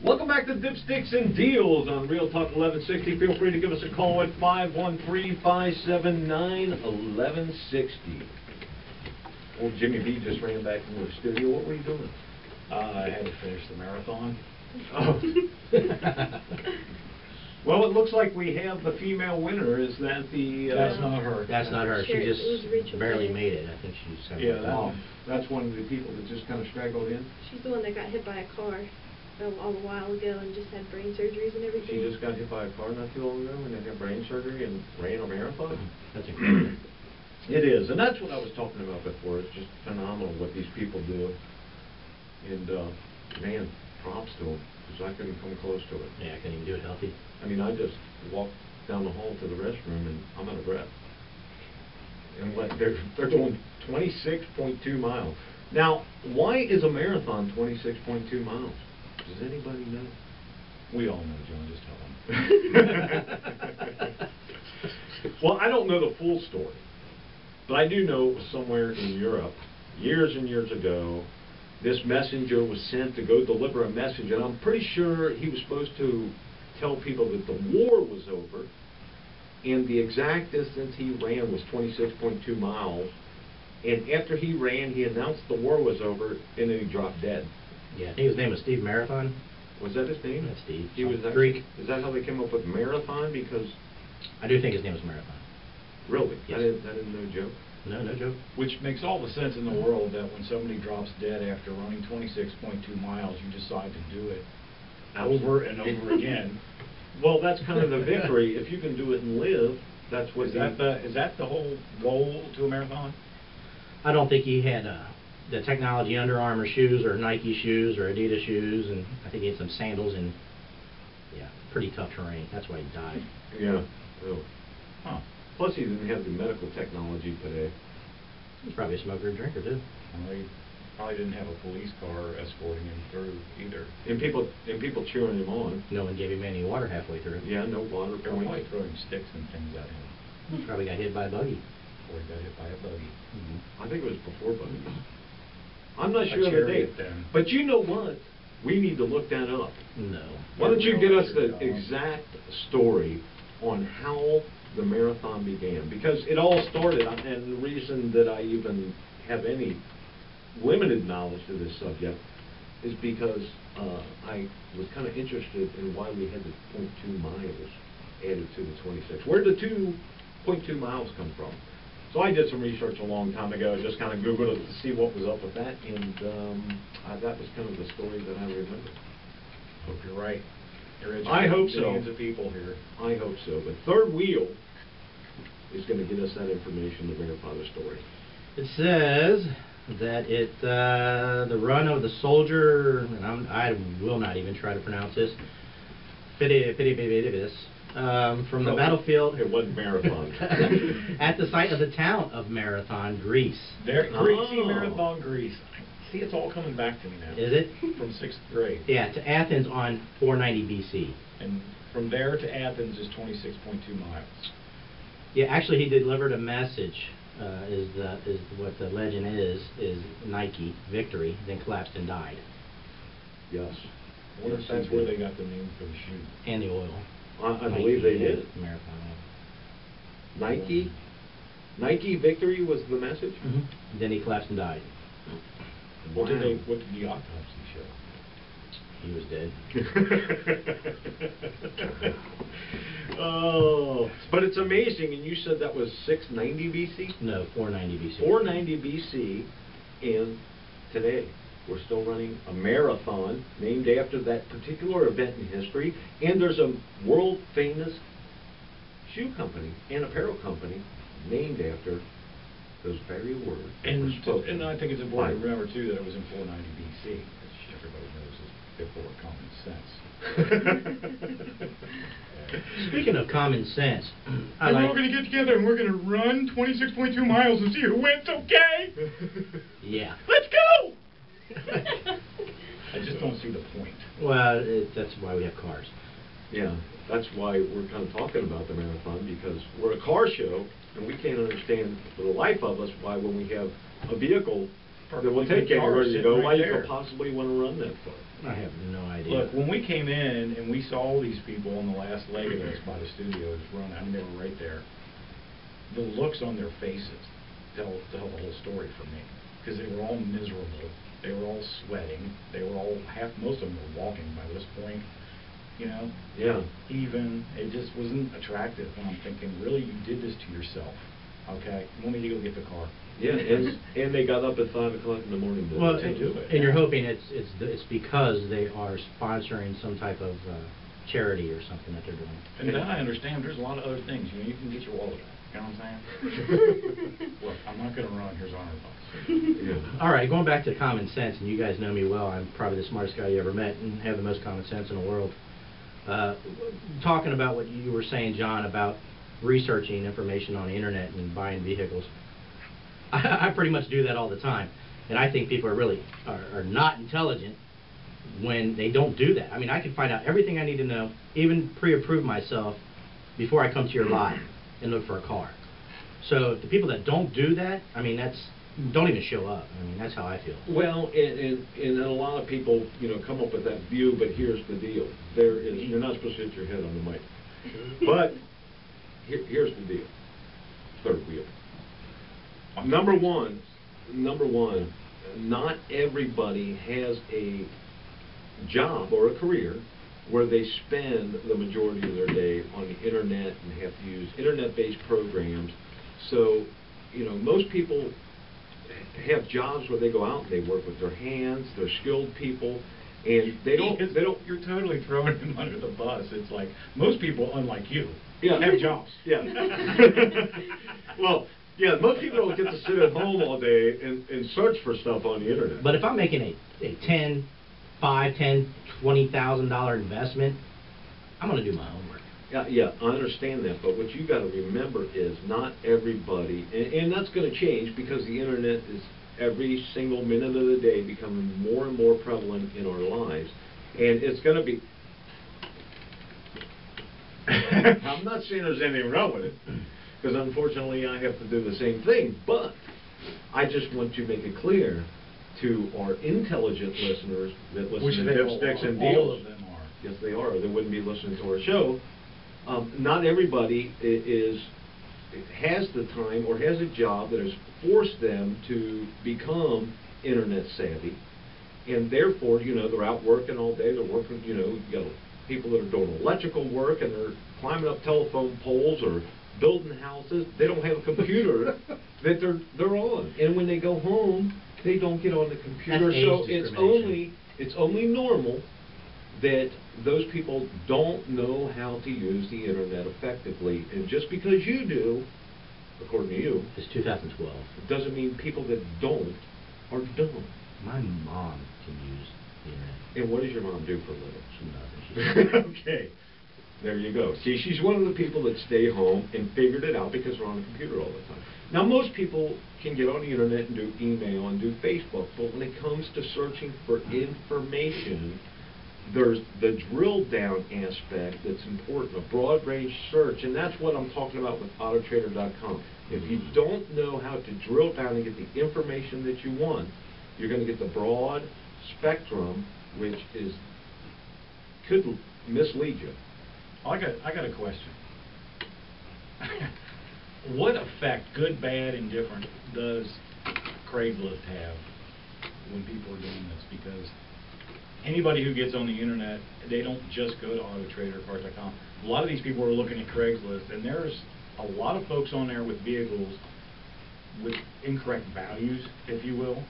Welcome back to Dipsticks and Deals on Real Talk 1160. Feel free to give us a call at 513-579-1160. Old Jimmy B just ran back into the studio. What were you doing? I had to finish the marathon. Oh. Well, it looks like we have the female winner. Is that the... That's not her. That's not her. Sure, She just Rachel barely Taylor. made it. I think she's... That's one of the people that just kind of straggled in. She's the one that got hit by a car a while ago and just had brain surgeries and everything. She just got hit by a car not too long ago and then had brain surgery and ran a marathon. That's incredible. It is, and that's what I was talking about before. It's just phenomenal what these people do. And, man, props to them, because I couldn't come close to it. Yeah, I couldn't even do it healthy. I mean, I just walked down the hall to the restroom, and I'm out of breath. And they're doing 26.2 miles. Now, why is a marathon 26.2 miles? Does anybody know? We all know, John. Just tell them. Well, I don't know the full story, but I do know it was somewhere in Europe, years and years ago. This messenger was sent to go deliver a message, and I'm pretty sure he was supposed to tell people that the war was over, and the exact distance he ran was 26.2 miles, and after he ran, he announced the war was over, and then he dropped dead. Yeah, I think his name was Steve Marathon. Was that his name? That's Steve. He was Greek. Is that how they came up with Marathon? Because... I do think his name was Marathon. Really? Yes. I didn't know, joke. No, no joke. Which makes all the sense in the world that when somebody drops dead after running 26.2 miles, you decide to do it over and over again. Well, that's kind of the victory. If you can do it and live, that's what... Is that the whole goal to a marathon? I don't think he had the technology Under Armour shoes or Nike shoes or Adidas shoes, and I think he had some sandals and, yeah, pretty tough terrain. That's why he died. Yeah. Oh. Huh. Plus, he didn't have the medical technology today. He's probably a smoker and drinker, too. Well, he probably didn't have a police car escorting him through either. And people cheering him on. No one gave him any water halfway through. Yeah, no water They were points. probably throwing sticks and things at him. He probably got hit by a buggy. Or he got hit by a buggy. I think it was before buggies. I'm not sure of the chariot date. then. But you know what? We need to look that up. No. Why don't you Yeah, get us we'll the figure it out. exact story on how the marathon began? Because it all started, and the reason that I even have any limited knowledge to this subject is because I was kind of interested in why we had the 0.2 miles added to the 26. Where did the 2.2 miles come from? So I did some research a long time ago, just kind of Googled it to see what was up with that, and that was kind of the story that I remember. Hope you're right. You're I hope so. millions of people here. I hope so. But Third Wheel is going to get us that information to verify the story. It says that the run of the soldier, and I will not even try to pronounce this, from the battlefield It wasn't Marathon. at the site of the town of Marathon, Greece. There, Greasy Oh. Marathon, Greece. See, it's all coming back to me now. Is it? From 6th grade. Yeah, to Athens on 490 BC. And from there to Athens is 26.2 miles. Yeah, actually he delivered a message, is what the legend is Nike, victory, then collapsed and died. Yes. I wonder if that's where they got the name for the shoe. And the oil. I believe they did. Marathon oil. Nike victory was the message? Mm-hmm. Then he collapsed and died. What did Wow. the autopsy show? He was dead. Oh, but it's amazing, and you said that was 690 BC? No, 490 BC. 490 BC, and today we're still running a marathon named after that particular event in history, and there's a world-famous shoe company and apparel company named after those very words that were spoken. And I think it's important to by- remember, too, that it was in 490 BC, which everybody knows is before common sense. Speaking of common sense, I And we're like... all going to get together and we're going to run 26.2 miles and see who wins, okay? Yeah. Let's go! I just don't see the point. Well, that's why we have cars. Yeah, that's why we're kind of talking about the marathon, because we're a car show, and we can't understand for the life of us why when we have a vehicle that will take you where you go, why you could possibly want to run that far. I have no idea. Look, when we came in and we saw these people on the last leg of this by the studio just running, I mean, they were right there. The looks on their faces tell the whole story for me, because they were all miserable. They were all sweating. They were all most of them were walking by this point. You know. Yeah. Even it just wasn't attractive. And I'm thinking, really, you did this to yourself. Okay, you want me to go get the car? Yeah, and they got up at 5 o'clock in the morning to Well, to do it. and you're hoping it's because they are sponsoring some type of charity or something that they're doing. And then I understand there's a lot of other things. You know, you can get your wallet back. You know what I'm saying? Look, I'm not going to run. Here's $100. Yeah. All right, going back to common sense, and you guys know me well. I'm probably the smartest guy you ever met and have the most common sense in the world. Talking about what you were saying, John, about researching information on the internet and buying vehicles. I pretty much do that all the time, and I think people are not intelligent when they don't do that. I mean, I can find out everything I need to know, even pre-approve myself before I come to your lot and look for a car. So the people that don't do that, I mean, don't even show up. I mean, that's how I feel. Well, and a lot of people, you know, come up with that view, but here's the deal. You're not supposed to hit your head on the mic. But here's the deal. Third wheel. Number one, not everybody has a job or a career where they spend the majority of their day on the internet and have to use internet-based programs. So, you know, most people have jobs where they go out and they work with their hands. They're skilled people, and they don't. You're totally throwing them under the bus. It's like most people, unlike you, Yeah. have jobs. Yeah. Well, yeah, most people don't get to sit at home all day and search for stuff on the internet. But if I'm making a $10,000, $20,000 investment, I'm going to do my homework. Yeah, I understand that, but what you got to remember is not everybody, and that's going to change because the internet is every single minute of the day becoming more and more prevalent in our lives, and it's going to be. I'm not saying there's anything wrong with it, because unfortunately I have to do the same thing, but I just want to make it clear to our intelligent listeners that listen to Dipsticks and Deals. All of them are. Yes, they are. They wouldn't be listening to our show. Not everybody has the time or has a job that has forced them to become internet savvy, and therefore, you know, they're out working all day. They're working, you know, you got people that are doing electrical work and they're climbing up telephone poles or building houses. They don't have a computer that they're on, and when they go home, they don't get on the computer. That's age So discrimination. it's only normal that those people don't know how to use the internet effectively, and just because you do, according to you, It's 2012. it doesn't mean people that don't are dumb. My mom can use the internet. And what does your mom do for a living? Nothing. Okay, there you go. See, she's one of the people that stay home and figured it out because they're on the computer all the time. Now, most people can get on the internet and do email and do Facebook, but when it comes to searching for information, there's the drill down aspect that's important, a broad range search, and that's what I'm talking about with Autotrader.com. If you don't know how to drill down and get the information that you want, you're going to get the broad spectrum, which could mislead you. I got a question. What effect, good, bad, indifferent, does Craigslist have when people are doing this? Because anybody who gets on the internet, they don't just go to AutoTrader or Cars.com. A lot of these people are looking at Craigslist, and there's a lot of folks on there with vehicles with incorrect values, if you will.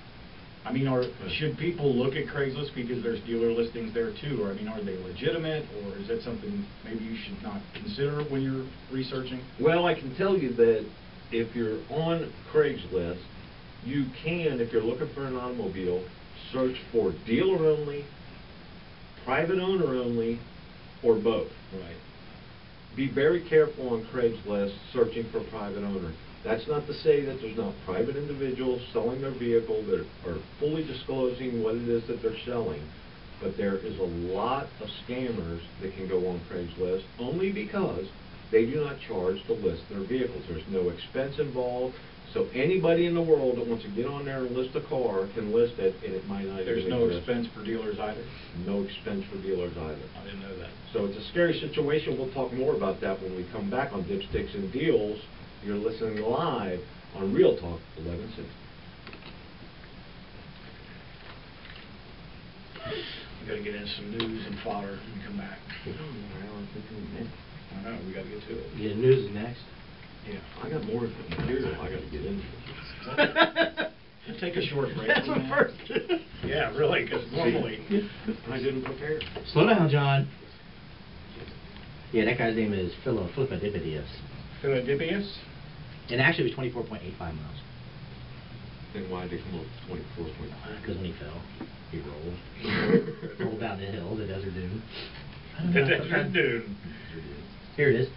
I mean, should people look at Craigslist because there's dealer listings there too? Or, I mean, are they legitimate, or is that something maybe you should not consider when you're researching? Well, I can tell you that if you're on Craigslist, you can, if you're looking for an automobile, search for dealer only, private owner only, or both. Right. Be very careful on Craigslist searching for private owner. That's not to say that there's not private individuals selling their vehicle that are fully disclosing what it is that they're selling, but there is a lot of scammers that can go on Craigslist only because they do not charge to list their vehicles. There's no expense involved, So anybody in the world that wants to get on there and list a car can list it, and it might not even There's no exist. expense for dealers either? No expense for dealers either. I didn't know that. So it's a scary situation. We'll talk more about that when we come back on Dipsticks and Deals. You're listening live on Real Talk 1160. We gotta get in some news and fodder and come back. I know, we gotta get to it. Yeah, news is next. Yeah. I got more material I got to get into. We'll take a short break. That's from what that. first. Yeah, really, because normally, I didn't prepare. Slow down, John. Yeah, that guy's name is Philippodipidius. Philodipius? And actually it was 24.85 miles. Then why did they come up with 24.5? Because when he fell, he rolled. Rolled down the hill, the desert dune. The Desert Dune. Here it is.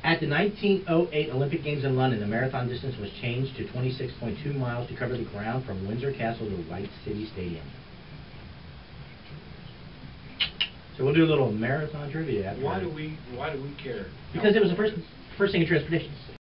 At the 1908 Olympic Games in London, the marathon distance was changed to 26.2 miles to cover the ground from Windsor Castle to White City Stadium. So we'll do a little marathon trivia after. Why do we care? Because it was the first thing in transportation.